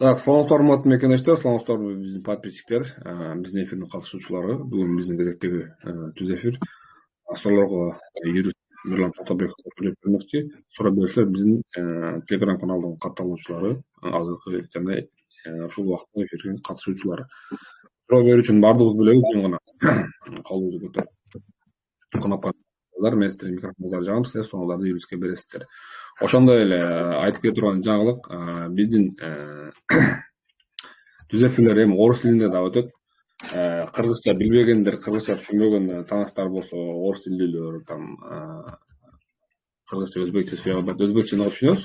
Так, саламатсыздар, урматтуу мекендештер, саламатсыздарбы биздин подписчиктер, биздин эфирдин катышуучулары. Бүгүн биздин кезектеги түз эфир авторлорго юрист Мирлан Тотобеков жооп бермекчи. Суроо берсеңер биздин Telegram каналдын катталуучулары, азыркы жана ушул убакыттын эфирге катышуучулары. Суроо берүү үчүн баардыгыбыз билебиз, жөн гана колуңузду көтөрүп кнопканы мен сиздердин микрофондорду жагам, силер суроолорду юристке бересиздер. Ошондой эле айтып кете турган жаңылык, биздин түз эфирлер эми орус тилинде да өтөт. Кыргызча билбегендер, кыргызча түшүнбөгөн тааныштар болсо, орус тилдүүлөр там кыргызча, өзбекче сүйө албайт, өзбекчени түшүнөбүз.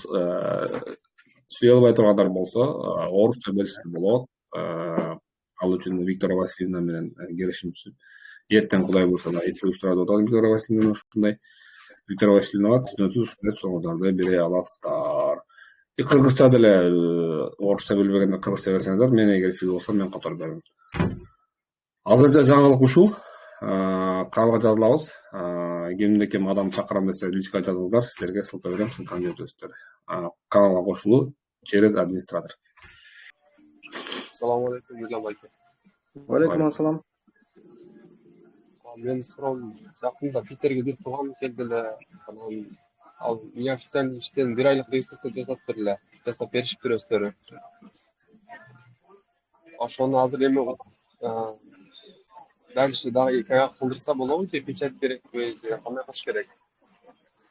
Сүйө албай тургандар болсо, орусча беришсе болот. Ал үчүн Виктория Васильевна менен келишим түзүп, эртең Кудай буйрса да эфир уюштурат атат Виктория Васильевна. Ушундай Виктория Васильевнага түшүнөтсүз ушундай сурооңуздарды бере аласыздар. Кыргызча деле орусча билбегендер кыргызча берсеңиздер, мен эгер эфир болсо мен катар берем. Азыркы жаңылык ушул. Каналга жазылабыз. Кимде ким адам чакырам десе личка жазыңыздар, силерге ссылка берем, ссылканы өтөсүздөр. Каналга кошулуу через администратор. Assalamu alaikum, Milla Bayke. Алейкум ассалам. Мен суроом, жакында Питерге бир тууганым келди эле. Ал официальный иштен бир айлык регистрация жасап беришиптир өздөрү. Ошону азыр эми дальше дагы каяк кылдырса болобу же печать керекпи же кандай кылыш керек?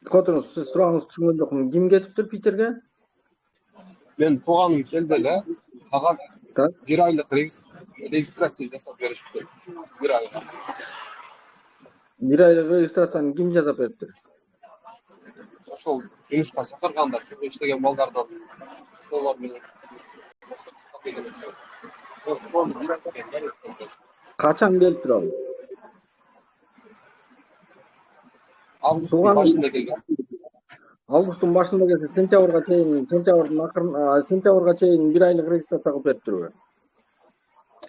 Котуңуз, сиз сурооңузду түшүнгөн жокмун. Ким кетиптир Питерге? Мен тууганым келди эле. Ага Так. бир айлык регистрация жасап беришиптир. Бир айга. Бир айлык регистрацияны ким жасап бериптир? Ошол жумушка чакыргандар, чөп иштеген балдардан ошолор менен Качан келиптир ал? августтун башында келген. Августтун башында келсе, сентябрга чейин бир айлык регистрация кылып бериптирби?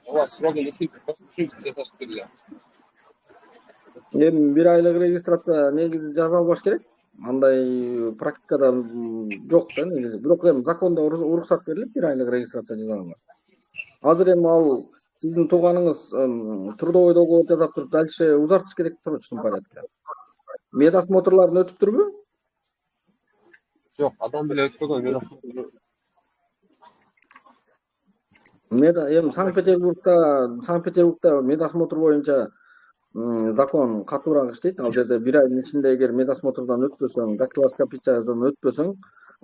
Ооба, срогун ушинтип жасашыптыр эле. Эми бир айлык регистрация негизи жаза албаш керек. Андай практикада жок да негизи. Бирок эми закондо уруксат берилет бир айлык регистрация жасаганга. Азыр эми ал сиздин тууганыңыз трудовой договор жасап туруп, дальше узартыш керек в срочном порядке. Медосмотрларын өтүптүрбү? Жок, адам деле өтпөгөн медосмотр. Эми Санкт-Петербургда медосмотр боюнча закон катуураак иштейт. Ал жерде бир айдын ичинде эгер медосмотрдан өтпөсөң, дактилоскопиядан өтпөсөң,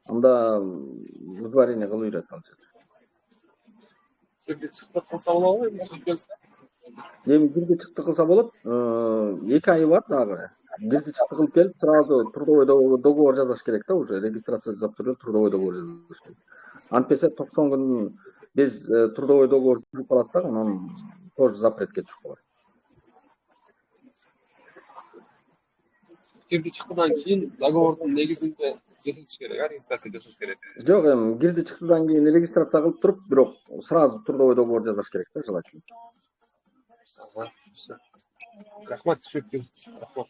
анда удворение кылып берет ал жерде. Жерде чыктып кылса болобу, эми сөз келсе. Эми бирди чыкты кылса болот. 2 ай бар дагы. Бирди чыкты кылып келип, сразу трудовой договор жазаш керек да, уже регистрация жасап туруп трудовой договор жазаш керек. Антпесе 90 күн без трудовой договор жүрүп калат да, анан тоже запретке түшүп калат. Кирди чыктыдан кийин договордун негизинде жасаш керек, регистрация жасаш керек. Жок, эми кирди чыктыдан кийин регистрация кылып туруп, бирок сразу трудовой договор жазаш керек да, желательно. Рахмат, түшүнүктүү. Рахмат.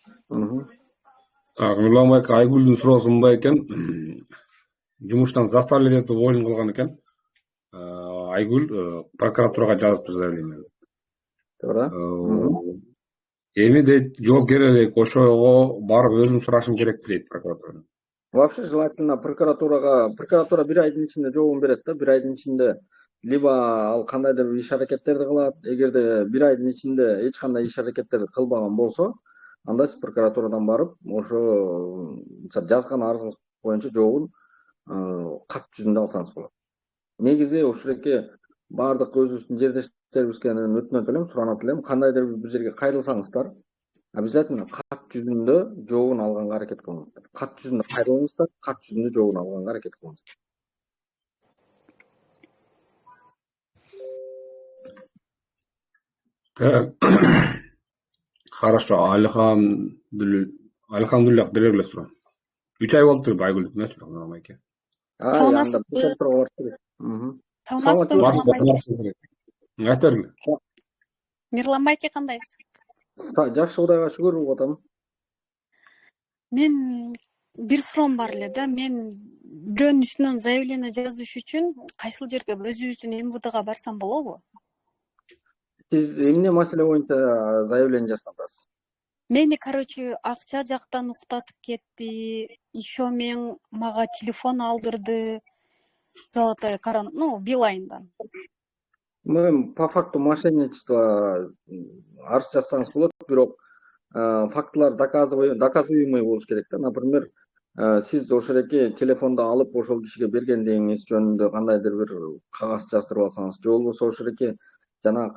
Мирлан Байке, Айгүлдүн суроосу мындай экен. Жумуштан заставлять этип оюн кылган экен. Айгүл прокуратурага жазыптыр заявление. Туура. Эми дейт, жооп бере элек, ошого барып өзүм сурашым керек дейт прокуратурадан. Вообще желательно прокуратура бир айдын ичинде жообун берет да, бир айдын ичинде либо ал кандайдыр бир иш аракеттерди кылат, эгерде бир айдын ичинде эч кандай иш аракеттерди кылбаган болсо, анда сиз прокуратурадан барып, ошо жазган арызыңыз боюнча жообун кат жүзүндө алсаңыз болот. Негизи ушул эки баардык өзүбүздүн жердештерибизден өтүнөт элем, суранат элем, кандайдыр бир жерге кайрылсаңыздар, обязательно кат жүзүндө жообун алганга аракет кылыңыздар. Кат жүзүндө кайрылыңыздар, кат жүзүндө жообун алганга аракет кылыңыздар. Хорошо, Алихамдулилlah бере эле суроо. 3 ай болуптур Айгүл, эмес Мирлан Байке. Анда бекер турган керек. Айта бергиле. Мирлан Байке кандайсыз? Жакшы, Кудайга шүгүр, угатам. Мен бир суроом бар эле да. Мен бирөөнүн үстүнөн заявление жазыш үчүн кайсыл жерге өзүбүздүн МВДга барсам болобу? Сиз эмне маселе боюнча заявление жазып атасыз? Мени, короче, акча жактан уктатып кетти. Еще мага телефон алдырды. Золотой корон, Билайндан. По факту мошенничество арыз жазсаңыз болот, бирок фактылар доказуемый болуш керек да. Например, сиз ошол эки телефонду алып ошол кишиге бергендигиңиз жөнүндө кандайдыр бир кагаз жаздырып алсаңыз, же болбосо ошол эки жанагы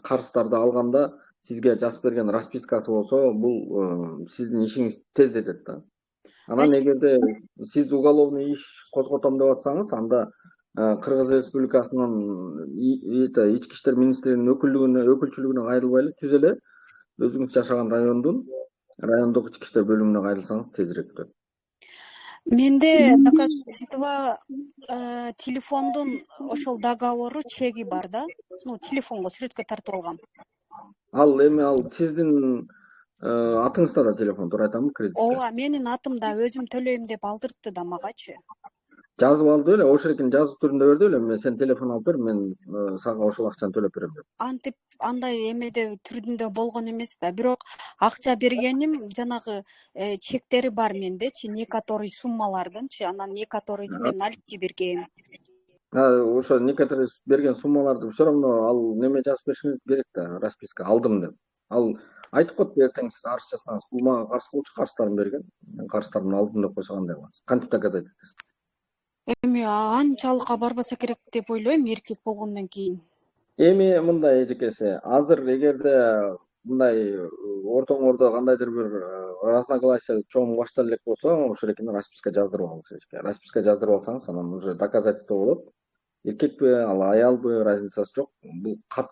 карыздарды алганда сизге жазып берген распискасы болсо, бул сиздин ишиңизди тездетет да. Анан эгерде сиз уголовный иш козготом деп атсаңыз, анда Кыргыз Республикасынын ички иштер министрлигинин өкүлчүлүгүнө кайрылбай эле түз эле өзүңүз жашаган райондук ички иштер бөлүмүнө кайрылсаңыз тезирээк бүтөт. Менде доказательство телефондун ошол договору чеги бар да. Телефонго сүрөткө тартып алгам. Ал сиздин атыңызда да телефон тура айтамбы, кредитте? Ооба, менин атымда өзүм төлөйм деп алдыртты да магачы. Жазып алды эле, ошол экини жазуу түрүндө берди эле, мен сен телефон алып бер, мен сага ошол акчаны төлөп берем деп. Антип андай эмеде түрүндө болгон эмес да. Бирок акча бергеним жанагы чектери бар мендечи, некоторый суммалардынчы. Анан некоторыйды мен наличный бергем. Ошо некоторый берген суммаларды все равно ал неме жазып беришиңиз керек да, расписка алдым деп. Ал айтып коет, эртең сиз арыз жазсаңыз, бул мага карыз болчу, карыздарын берген, мен карыздарымды алдым деп койсо кандай кыласыз? Кантип доказать этесиз? Эми анчалыкка барбаса керек деп ойлойм, эркек болгондон кийин. Эми мындай эжекеси, азыр эгерде мындай ортоңордо кандайдыр бир разногласия чоң баштала элек болсо, ошол экини расписка жаздырып алыңыз эжеке. Расписка жаздырып алсаңыз, анан уже доказательство болот. Эркекпи, ал аялбы, разницасы жок. Бул кат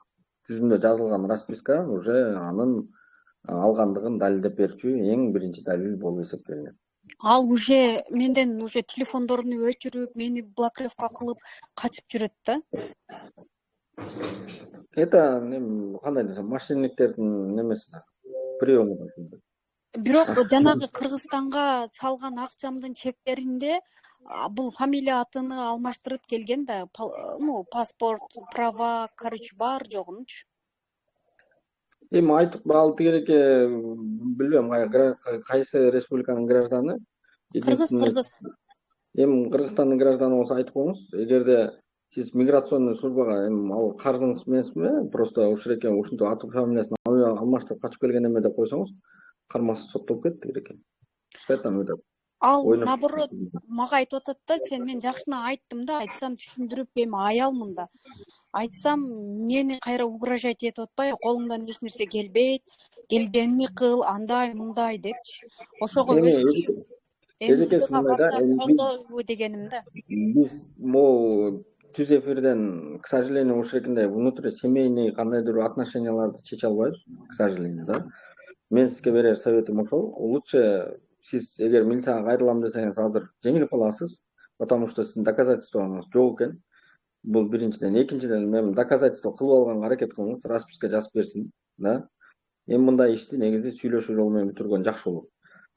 жүзүндө жазылган расписка уже анын алгандыгын далилдеп берүүчү эң биринчи далил болуп эсептелинет. Ал уже менден телефондорун өчүрүп, мени блокировка кылып качып жүрөт да. Это кандай десем, мошенниктердин немеси да, приему да. Бирок жанагы Кыргызстанга салган акчамдын чектеринде бул фамилия атыны алмаштырып келген да, паспорт, права, короче, бар жогунчу. Эми айтып ал тигереке билбейм, кайсы республиканын гражданы. Кыргыз. Эми Кыргызстандын гражданы болсо айтып коюңуз. Эгерде сиз миграционный службага ал карызыңыз эмесми, просто ошол эке ушинтип аты фамилиясын алмаштырып качып келген эме деп койсоңуз, кармалсыз соттолуп кетти тигереке. Ал наоборот мага айтып атат да, сен мен жакшына айттым да, айтсам түшүндүрүп, эми аялмын да. Айтсам мени кайра угрожать этип атпайбы, колуңдан эч нерсе келбейт, келгенini кыл, андай мындай депчи. Ошого өстүп МВДга барсам колдойбу дегеним да. Биз могу түз эфирден, к сожалению, ушундай внутрисемейный кандайдыр отношенияларды чече албайбыз, к сожалению, да. Мен сизге берер советим ошол. Лучше сиз эгер милицияга кайрылам десеңиз, азыр жеңилип каласыз, потому что сиздин доказательствоңуз жок экен. Бул биринчиден. Экинчиден, мен доказательство кылып алганга аракет кылыңыз, расписка жазып берсин, да. Эми мындай ишти негизи сүйлөшүү жолу менен бүтүргөн жакшы болот.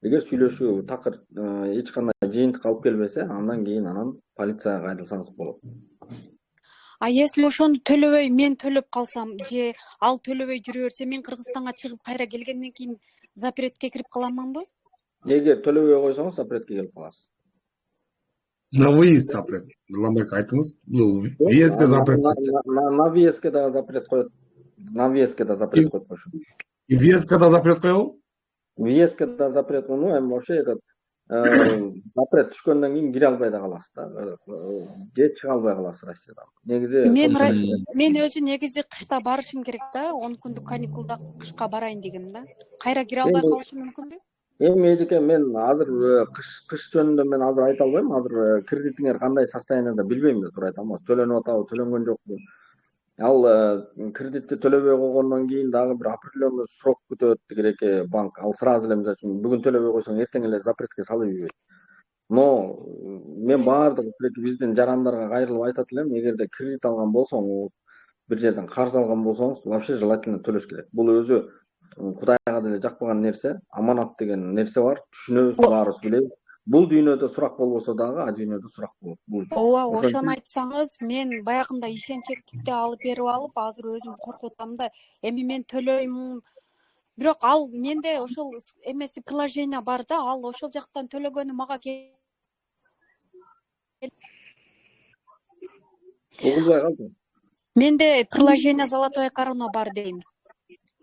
Эгер сүйлөшүү такыр эч кандай жыйынтыкка алып келбесе, андан кийин полицияга кайрылсаңыз болот. Если ошону төлөбөй мен төлөп калсам же ал төлөбөй жүрө берсе, мен Кыргызстанга чыгып кайра келгенден кийин запретке кирип каламанбы? Эгер төлөбөй койсоңуз, запретке келип каласыз. На выезд запрет. Ламбек айтыңыз. Въездге запрет. На въездге да запрет коет. На въездге да запрет коет ошо. И въездге да запрет коебу? Въездге да запрет, эми вообще этот запрет түшкөндөн кийин кире албай да каласыз да. Же чыга албай каласыз Россиядан. Негизи мен өзү негизи кышта барышым керек да, 10 күндүк каникулда кышка барайын дегем да. Кайра кире албай калышым мүмкүнбү? Эми эжеке, мен азыр кыш жөнүндө мен азыр айта албайм. Азыр кредитиңер кандай состоянияда билбейм да, туура айтам. Төлөнүп атабы, төлөнгөн жокпу? Ал кредитти төлөбөй койгондон кийин дагы бир определенный срок күтөт тигереке банк. Ал сразу эле мисалы үчүн бүгүн төлөбөй койсоң эртең эле запретке салып ийбейт. Но мен баардык биздин жарандарга кайрылып айтат элем, эгерде кредит алган болсоңуз, бир жерден карыз алган болсоңуз, вообще желательно төлөш керек. Бул өзү Кудайга деле жакпаган нерсе, аманат деген нерсе бар, түшүнөбүз, баарыбыз билебиз. бул дүйнөдө сурак болбосо дагы а дүйнөдө сурак болот. Ооба, ошону айтсаңыз, мен баягында ишенчектикти алып берип алып, азыр өзүм коркуп атам да, эми мен төлөйм. Бирок ал менде ошол эмеси приложение бар да, ал ошол жактан төлөгөнү мага угулбай калды. менде приложение Золотая корона бар дейм.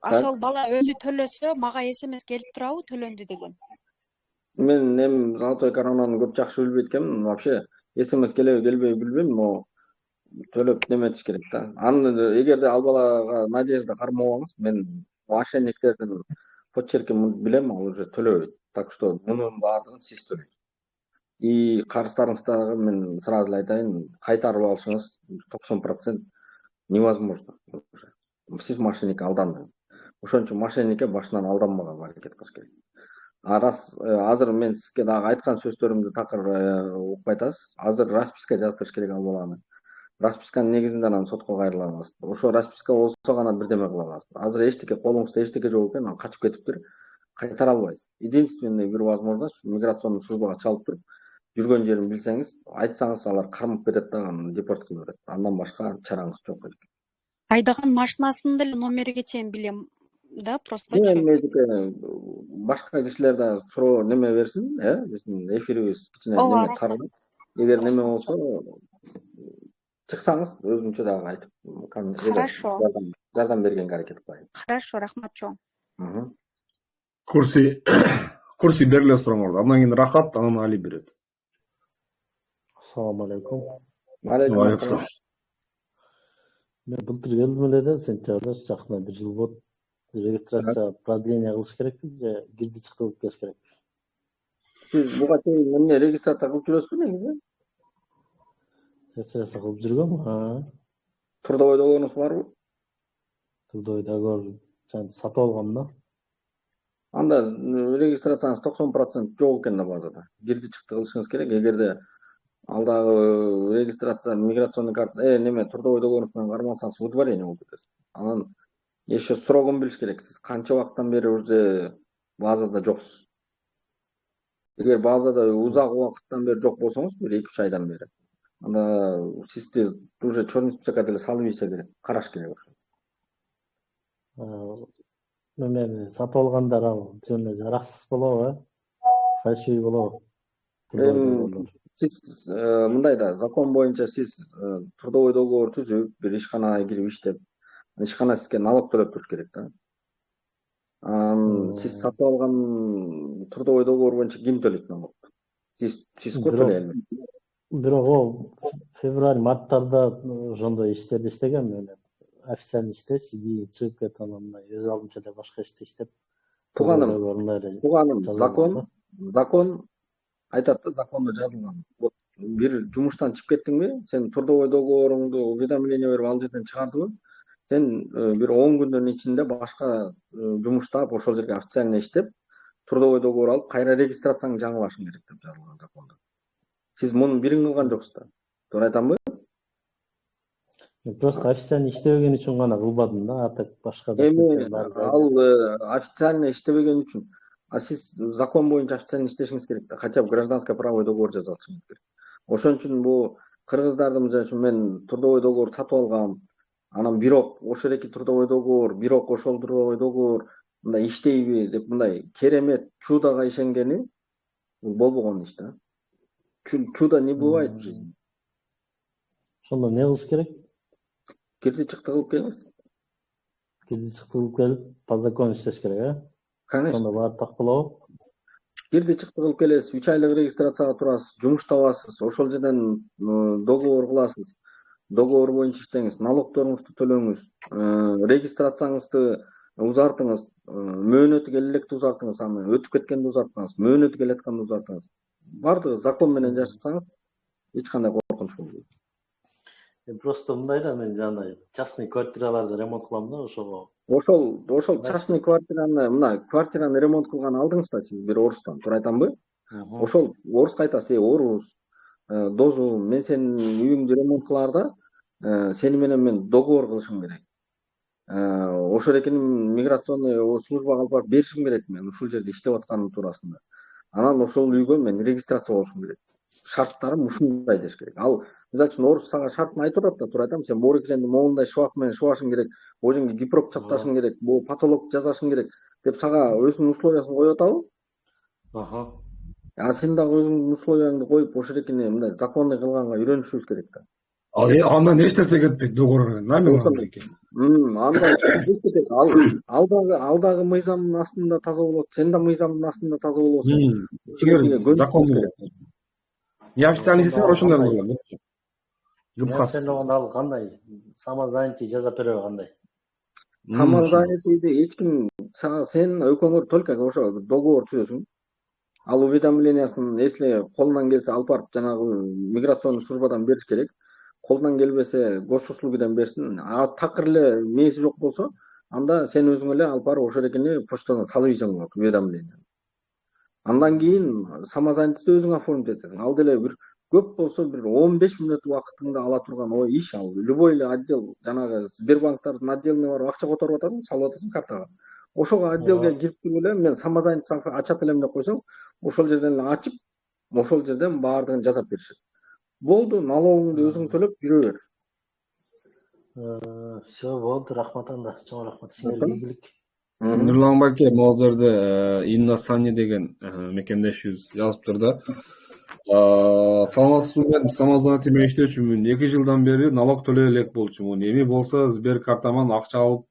Ошол бала өзү төлөсө, мага СМС келип турабы төлөндү деген. Мен эми Золотой коронаны көп жакшы билбейт экенмин. Вообще СМС келеби келбейби билбейм, но төлөп неметиш керек да. Аны эгерде ал балага надежда кармабаңыз, мен мошенниктердин почеркин билем, ал уже төлөбөйт. Так что мунун баардыгын сиз төлөйсүз. И карыздарыңызды дагы мен сразу эле айтайын, кайтарып алышыңыз 90% невозможно. Сиз мошенникке алдандыңыз. Ошон үчүн мошенникке башынан алданмаганга аракет кылыш керек. Раз азыр мен сизге дагы айткан сөздөрүмдү такыр укпай атасыз. Азыр расписка жаздырыш керек ал баланы. Расписканын негизинде анан сотко кайрыла аласыз. Ошо расписка болсо гана бирдеме кыла аласыз. Азыр эчтеке колуңузда эчтеке жок экен, анан качып кетиптир. Кайтара албайсыз. Единственный бир возможность миграционный службага чалып туруп, жүргөн жерин билсеңиз, айтсаңыз алар кармап кетет да, анан депорт кылып берет. Андан башка чараңыз жок экен. Айдаган машинасынын деле номериге чейин билем да, просточу. Мен башка кишилер да суроо неме берсин, биздин эфирибиз кичине неме таралат. Эгер неме болсо чыксаңыз өзүнчө дагы айтып, Хорошо. Жардам бергенге аракет кылайын. Хорошо, рахмат чоң. Курси берле сураңар. Андан кийин Рахат, анан Али берет. Assalamu alaikum. Алейкум ассалам. Мен былтыр келдим эле да, сентябрда жакында 1 жыл болот. Регистрация продление кылыш керекпиз же кирди чыкты кылып келиш керекпиз? Сиз буга чейин эмне регистрация кылып жүрөсүзбү негизи? Регистрация кылып жүргөм. Трудовой договоруңуз барбы? Трудовой договор сатып алгам да. Анда регистрацияңыз 90% жок экен да базада. Кирди чыкты кылышыңыз керек. Эгерде алдагы регистрация миграционный карта неме трудовой договоруңуз менен кармалсаңыз удвоение болуп кетесиз. Анан еще срогун билиш керек. Сиз канча убакыттан бери уже базада жоксуз. Эгер базада узак убакыттан бери жок болсоңуз, бир 2-3 айдан бери, анда сизди уже черный списокко деле салып ийсе керек, караш керек ошо. Мени сатып алгандар ал жөн жараксыз болобу, фальшивый болобу? Сиз мындай да, закон боюнча сиз трудовой договор түзүп, бир ишканага кирип иштеп, ишкана сизге налог төлөп туруш керек да. Сиз сатып алган трудовой договор боюнча ким төлөйт налогду? Сиз го төлөйсүз. Бирок ол февраль, марттарда ошондой иштерди иштегем мен. Официальный иште сиди чыгып кетип анан өз алдымча эле башка иште иштеп. Туганым, закон айтат да, закондо жазылган. Вот бир жумуштан чыгып кеттиңби, сен трудовой договоруңду уведомление берип ал жерден чыгардыбы, сен бир 10 күндүн ичинде башка жумуштап, ошол жерге официально иштеп, трудовой договор алып, кайра регистрацияңды жаңылашың керек деп жазылган закондо. Сиз мунун бирин кылган жоксуз да. Туура айтамбы? Просто официально иштебеген үчүн гана кылбадым да, атак башка ал официально иштебеген үчүн. А сиз закон боюнча официально иштешиңиз керек да, хотя бы гражданский правовой договор жазып алышыңыз керек. Ошон үчүн бул кыргыздардын мисалы үчүн мен трудовой договор сатып алгам, анан бирок ошол эки трудовой договор, бирок ошол трудовой договор мындай иштейби деп мындай керемет чудага ишенгени болбогон иш да. Чудо не бывает в жизни. Ошондо эмне кылыш керек? Кирди чыкты кылып келиңиз. Кирди чыкты кылып келип, по закону иштеш керек, Конечно. Ошондо баары так болобу? Кирди чыкты кылып келесиз, 3 айлык регистрацияга турасыз, жумуш табасыз, ошол жерден договор кыласыз. Договор боюнча иштеңиз, налогторуңузду төлөңүз, регистрацияңызды узартыңыз, мөөнөтү келе электи узартыңыз, аны өтүп кеткенди узартыңыз, мөөнөтү келе атканды узартыңыз. Бардыгы закон менен жашасаңыз, эч кандай коркунуч болбойт. Просто мындай да, мен жана частный квартираларды ремонт кылам да, ошого. Ошол частный квартираны, мына квартираны ремонт кылган алдыңыз да сиз бир орустан, туура айтамбы? Ошол орус айтасыз, орус, дозу, мен сенин үйүңдү ремонт кылаар да, сени менен мен договор кылышым керек. Ошол экени миграционный службага алып барып беришим керек мен ушул жерде иштеп атканым туурасында. Анан ошол үйгө мен регистрация болушум керек. Шарттарым ушундай деш керек. Ал мисалы үчүн орус сага шартын айтып атат да, тура айтам, сен моорик жерди моундай шыбак менен шыбашың керек, могу жерге гипрок чапташың керек, могу потолок жасашың керек деп сага өзүнүн условиясын коюп атабы? Сен дагы өзүңдүн условияңды коюп ошол эркине мындай законный кылганга үйрөнүшүбүз керек да. Андан эч нерсе кетпейт договорго. Нами Анда ал дагы мыйзамдын астында таза болот, сен да мыйзамдын астында таза болосуң. Законный. Неофициальный десең ошондой кылган. Сен оңдо ал кандай? Самозанятый жасап береби кандай? Самозанятыйды эч ким сен экөөңөр только ошо договор түзөсүң. Ал уведомлениясын если колунан келсе алып барып жанагы миграционный службадан бериш керек. Колунан келбесе госуслугидан берсин. Такыр эле мээси жок болсо, анда сен өзүң эле алып барып ошол эркине почтадан салып ийсең болот уведомление. Андан кийин самозанятыйды өзүң оформить этесиң. Ал деле бир көп болсо бир 15 мүнөт убактыңды ала турган иш ал. Любой эле отдел, жанагы Сбербанктардын отделине барып акча которуп атасың, салып атасың картага. Ошого отделге кирип туруп эле мен самозанятый ачат элем деп койсоң, ошол жерден эле ачып, ошол жерден баардыгын жасап беришет. Болду, налогуңду өзүң төлөп жүрө бер. Все болду, рахмат анда. Чоң рахмат сиңерге ийгилик. Нурлан байке, могул жерде Инна Сани деген мекендешибиз жазыптыр да. Саламатсызбы, мен самозанятый менен иштөөчүмүн. 2 жылдан бери налог төлөй элек болчумун. Эми болсо Сберкартаман акча алып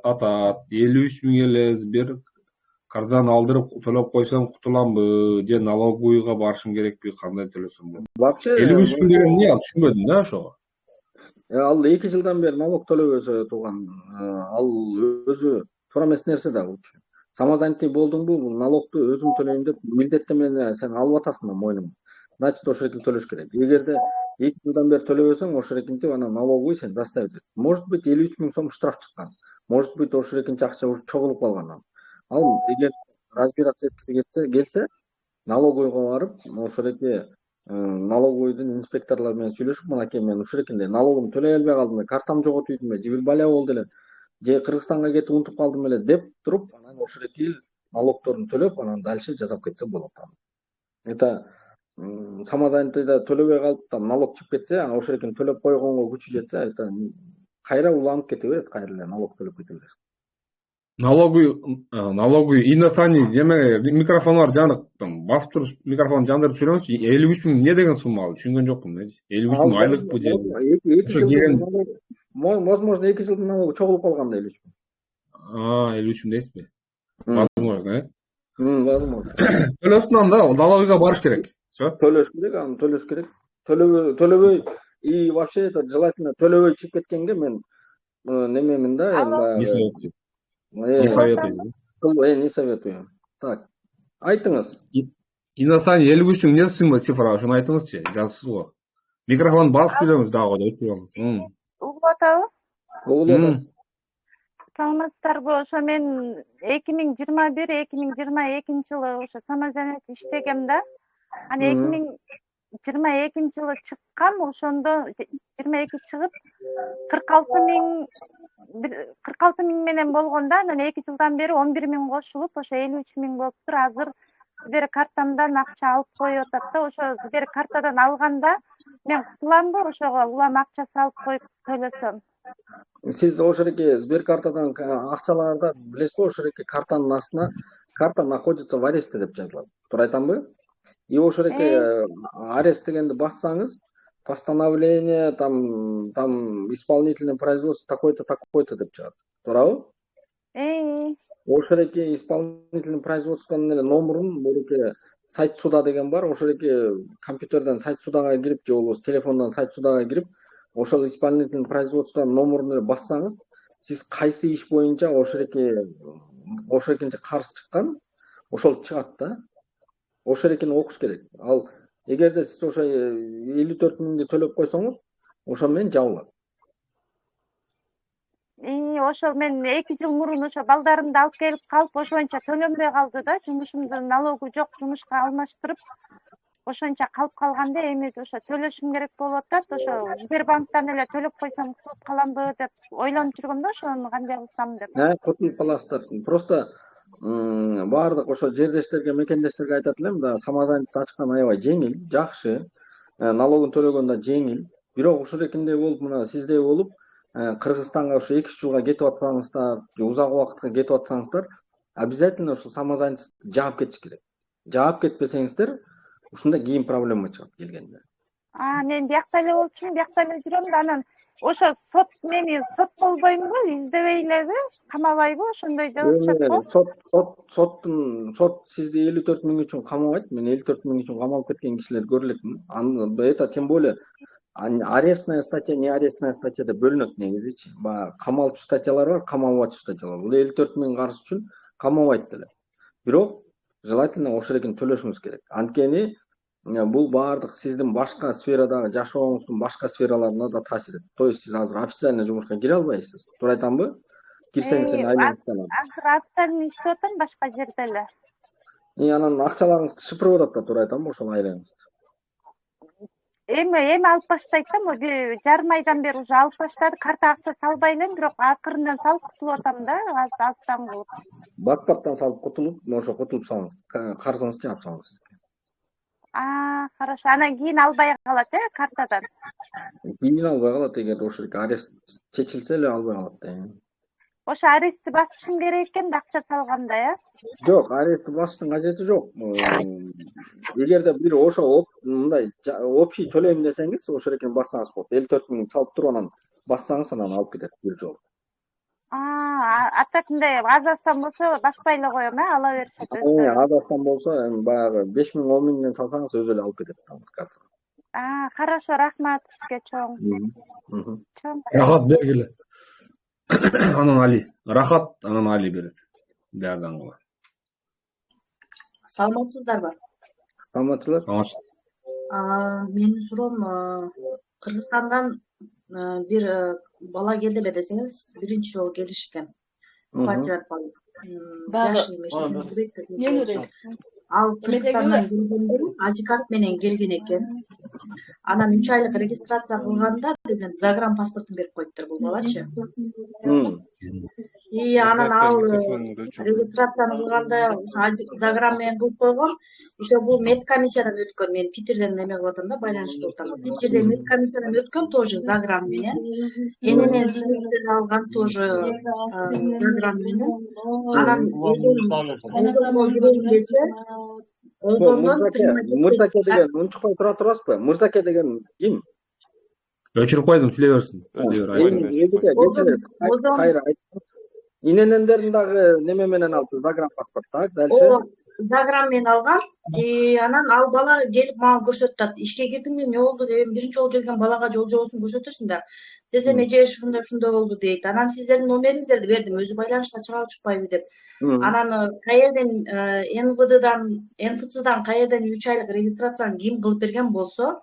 атат. 53 000 эле Сбер картадан алдырып төлөп койсом кутуламбы же налоговыйга барышым керекпи, кандай төлөсөм болот? Вообще 53 000 деген эмне? Түшүнбөдүм да ошого. Ал 2 жылдан бери налог төлөбөсө турган, ал өзү туура эмес нерсе да бул. Самозанятый болдуңбу, бул налогду өзүм төлөйм деп милдеттеме менен сен алып атасың да мойнуңа. Значит, ошол эркин төлөш керек. Эгерде 2 жылдан бери төлөбөсөң, ошол эркинтип анан налоговый сен заставить эт. Может быть 53 000 сом штраф чыккан. Может быть ошол эркинче акча уже чогулуп калган. Ал эгер разбираться эткизи келсе, налоговыйга барып, ошол эки налоговыйдын инспекторлору менен сүйлөшүп, мынакей мен ушул эркинде налогумду төлөй албай калдым, картамды жоготуйдум, же бир балия болду эле, же Кыргызстанга кетип унутуп калдым эле деп туруп, анан ошол эки налогдорун төлөп, анан дальше жасап кетсе болот. Это самозанятыйда төлөбөй калып, там налог чыгып кетсе, ошол эркин төлөп койгонго күчү жетсе, это кайра уланып кете берет, кайра эле налог төлөп кете берет. Налоговый Инна Сани деме микрофон бар жанып, басып туруп микрофонду жандырып сүйлөңүчү. 53 000 эмне деген сумма ал? Түшүнгөн жокмун. 53 000 айлыкпы же? Возможно, 2 жылдын налогу чогулуп калганда 53 000. 53 000 дейсизби? Возможно, Возможно. Төлөсүн анда налоговыйга барыш керек. Всё. Төлөш керек, аны төлөш керек. Төлөбөй и вообще это желательно төлөбөй чыгып кеткенге мен немемин да, Не советую. Не советую. Так, айтыңыз. Инна Сани 53 000 эмне сумма цифра? Ошону айтыңызчы, жазыпсыз го. Микрофон басып сүйлөңүз дагы да өчүп алыңыз. Угуп атабы? Угуп атат. Саламатсыздарбы? Ошо мен 2021-2022 жылы ошо самозанятый иштегем да. Аны 2022 жылы чыккам, ошондо 22 чыгып 46 000 менен болгондо, анан 2 жылдан бери 11 000 кошулуп, ошо 53 000 болуптур. Азыр Сбер картамдан акча алып коюп атат да, ошо Сбер картадан алганда мен кутуламбы, ошого улам акча салып коюп төлөсөм? Сиз ошол эки Сбер картадан акчаларды билесизби? Ошол эки картанын астына карта находится в аресте деп жазылат. Туура айтамбы? И ошол эки арест дегенди бассаңыз, постановление, там исполнительное производство такой-то деп чыгат. Туурабы? Ошол эки исполнительный производствонун эле номурун, бул эки сайт суда деген бар, ошол эки компьютерден сайт судага кирип же болбосо телефондон сайт судага кирип, ошол исполнительный производствонун номурун эле бассаңыз, сиз кайсы иш боюнча ошол экинче карыз чыккан, ошол чыгат да. Ошол экини окуш керек. Ал эгерде сиз ошо 54 000 төлөп койсоңуз, ошо менен жабылат. Ошол мен 2 жыл мурун ошо балдарымды алып келип калып, ошончо төлөнбөй калды да, жумушумду налогу жок, жумушка алмаштырып, ошончо калып калганда эми ошо төлөшүм керек болуп атат. Ошо Сбербанктан эле төлөп койсом кутулуп каламбы деп ойлонуп жүргөм да, ошону кандай кылсам деп. Кутулуп каласыздар. Просто баардык ошо жердештерге, мекендештерге айтат элем да, самозанятый ачкан аябай жеңил, жакшы, налогун төлөгөн да жеңил. Бирок ушурекиндей болуп, мына сиздей болуп, Кыргызстанга ушу 2-3 жылга кетип атсаңыздар, же узак убакытка кетип атсаңыздар, обязательно ушул самозанятость жаап кетиш керек. Жаап кетпесеңиздер, ушунда кийин проблема чыгат келгенде. Мен биякта эле болчумун, биякта эле жүрөм да, анан ошо сот мени соттолбоймбу, издебей элеби, камабайбы, ошондой жабышат го. Сот сизди 54 миң үчүн камабайт. Мен 54 миң үчүн камалып кеткен кишилерди көрө элекмин. Это тем более арестная статья, не арестная статья деп бөлүнөт негизичи. Баягы камалчу статьялар бар, камалбачу статьялар. Бул 54 миң карыз үчүн камабайт деле. Бирок желательно ошерекин төлөшүңүз керек. Анткени бул баардык сиздин башка сферадагы жашооңуздун башка сфераларына да таасир этет. То есть сиз азыр официально жумушка кире албайсыз. Туура айтамбы? Кирсеңиз айланып. Азыр официально иштеп атам башка жерде эле. Анан акчаларыңызды шыпырып атат да, туура айтамбы ошол айлаңызды? Эми алып баштайт да, бир жарым айдан бери уже алып баштады. Карта акча салбай элем, бирок акырындан салып кутулуп атам да, аздан болуп. Бат-баттан салып кутулуп, ошо кутулуп салыңыз. Карзыңызды жаап салыңыз. Хорошо. Анан кийин албай калат, картадан. Кийин албай калат, эгер ошо арест чечилсе эле албай калат. Ошо арестти басышым керек экен да, акча салганда, Жок, арестти басыштын кажети жок. Эгерде бир ошо мындай общий төлөйм десеңиз, ошо эркин бассаңыз болот. 54 миң салып туруп анан бассаңыз, анан алып кетет бир жолу. Атакындай азастан болсо баспай эле коем, ала беришет. Азастан болсо баягы 5 миң 10 миңден салсаңыз өзү эле алып кетет карта. Хорошо, рахмат сизге чоң. Рахат бергиле. Анан Али. Рахат, анан Али берет. Дардан кыла. Саламатсыздарбы? Саламатчылар. Менин суроом, Кыргызстандан бир бала келди эле десеңиз, биринчи жолу келишкен. Квартира алып. Ал Кыргызстандан келгенде ажикарт менен келген экен. Анан 3 айлык регистрация кылганда деген загран паспортун берип коюптур бул балачы. Анан ал регистрацияны кылганда загран менен кылып койгон. Ошо бул медкомиссиядан өткөн. Мен Питерден неме кылып атам да, байланышта отам. Питерден медкомиссиядан өткөн тоже загран менен. Эненен сиңдисин алган тоже загран менен. Анан Мырзаке деген унчукпай тура турасызбы? Мырзаке деген ким? Өчүрүп койдум, сүйлөй берсин. Кайра айтып. Иненендерин дагы неме менен алды, загран паспорт, так, дальше. Загран менен алган. Анан ал бала келип мага көрсөтөт. Ишке кирдимби, эмне болду деп, биринчи жолу келген балага жол жобосун көрсөтөсүң да. Десем, эже ушундай болду дейт. Анан сиздердин номериңиздерди бердим, өзү байланышка чыгабы чыкпайбы деп. Анан каерден НВДдан, НФЦдан каерден 3 айлык регистрацияны ким кылып берген болсо,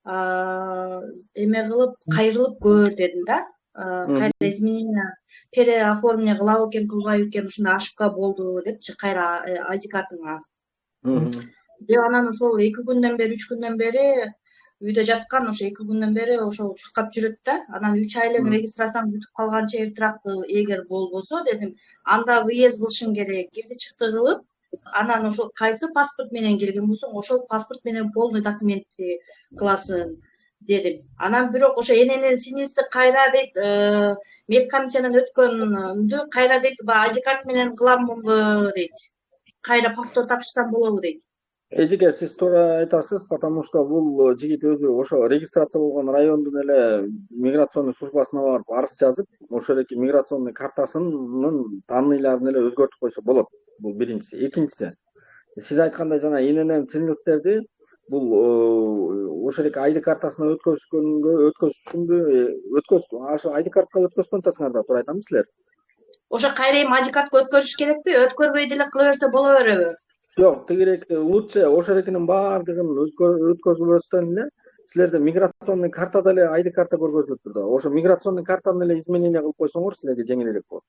эме кылып кайрылып көр дедим да. Кайра изменение переоформление кылабы экен, кылбайбы экен, ушундай ошибка болду депчи, кайра айди картыңа. Деп анан ошол 2 күндөн бери, 3 күндөн бери үйдө жаткан, ошо 2 күндөн бери ошол чуркап жүрөт да. Анан 3 айлык регистрацияны бүтүп калганча эртерээк эгер болбосо дедим, анда выезд кылышың керек, кирди чыкты кылып, анан ошол кайсы паспорт менен келген болсоң, ошол паспорт менен полный документти кыласың дедим. Анан бирок ошо эненин сиңдиси кайра дейт, медкомиссиядан өткөндү кайра дейт, айди карт менен кыламбы дейт. Кайра повтор тапшырсам болобу дейт. Эжеге сиз туура айтасыз, потому что бул жигит өзү ошо регистрация болгон райондун эле миграционный службасына барып арыз жазып, ошол эки миграционный картасынын данныйларын эле өзгөртүп койсо болот. Бул биринчиси. Экинчиси, сиз айткандай жана иненен сиңдистерди бул ошол эки айди картасына өткөзүшүнбү, ошо айди картка өткөзүп атасыңар да, туура айтамбы силер? Ошо кайра эми айди картка өткөзүш керекпи? Өткөрбөй деле кыла берсе боло береби? Жок, тигирээк лучше ошол экинин баардыгын өткөзүлбөстөн эле силерде миграционный картада эле айди карта көргөзүлөт турду. Ошо миграционный картаны эле изменение кылып койсоңор силерге жеңилирээк болот.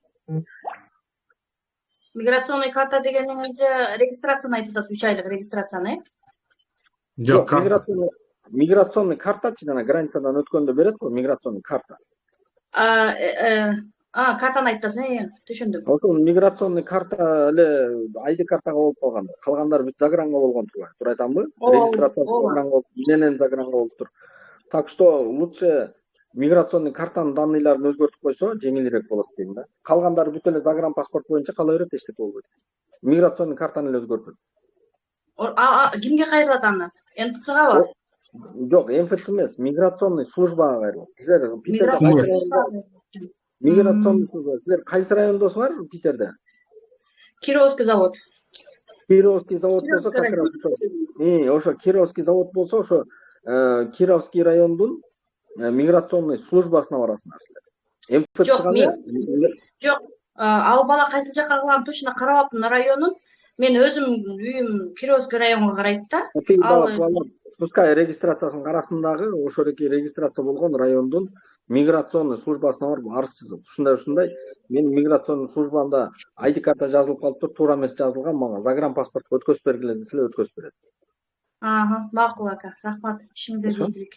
Миграционный карта дегениңизде регистрацияны айтып атасыз, 3 айлык регистрацияны? Жок, миграционный картачы жана границадан өткөндө берет го миграционный карта. Картаны айтып атасың, түшүндүм. Ошол миграционный карта эле ID картага болуп калган. Калгандары бүт загранга болгон турбайбы? Туура айтамбы? Регистрация загранга болуп, менен загранга болуптур. Так что лучше миграционный картанын данныйларын өзгөртүп койсо жеңилирээк болот дейм да. Калгандары бүт эле загранпаспорт боюнча кала берет, эчтеке болбойт. Миграционный картаны эле өзгөртүп. Кимге кайрылат аны? НФЦгабы? Жок, МФЦ эмес, миграционный службага кайрылат. Силер Питерде миграционный служба. Силер кайсы райондосуңар Питерде? Кировский завод. Кировский завод болсо как раз ошо Кировский завод болсо ошо Кировский райондун миграционный службасына барасыңар силер. Жок, жок, ал бала кайсы жака калганын точно карабаптын районун. Мен өзүм үйүм Кировский районго карайт да. Пускай регистрациясын карасын дагы, ошодоки регистрация болгон райондун миграционный службасына барып арыз жазат. Ушундай мен миграционный службамда ID карта жазылып калыптыр, туура эмес жазылган, мага загранпаспорт өткөзүп бергиле десе өткөзүп берет. Макул ака, рахмат. Ишиңизге ийгилик.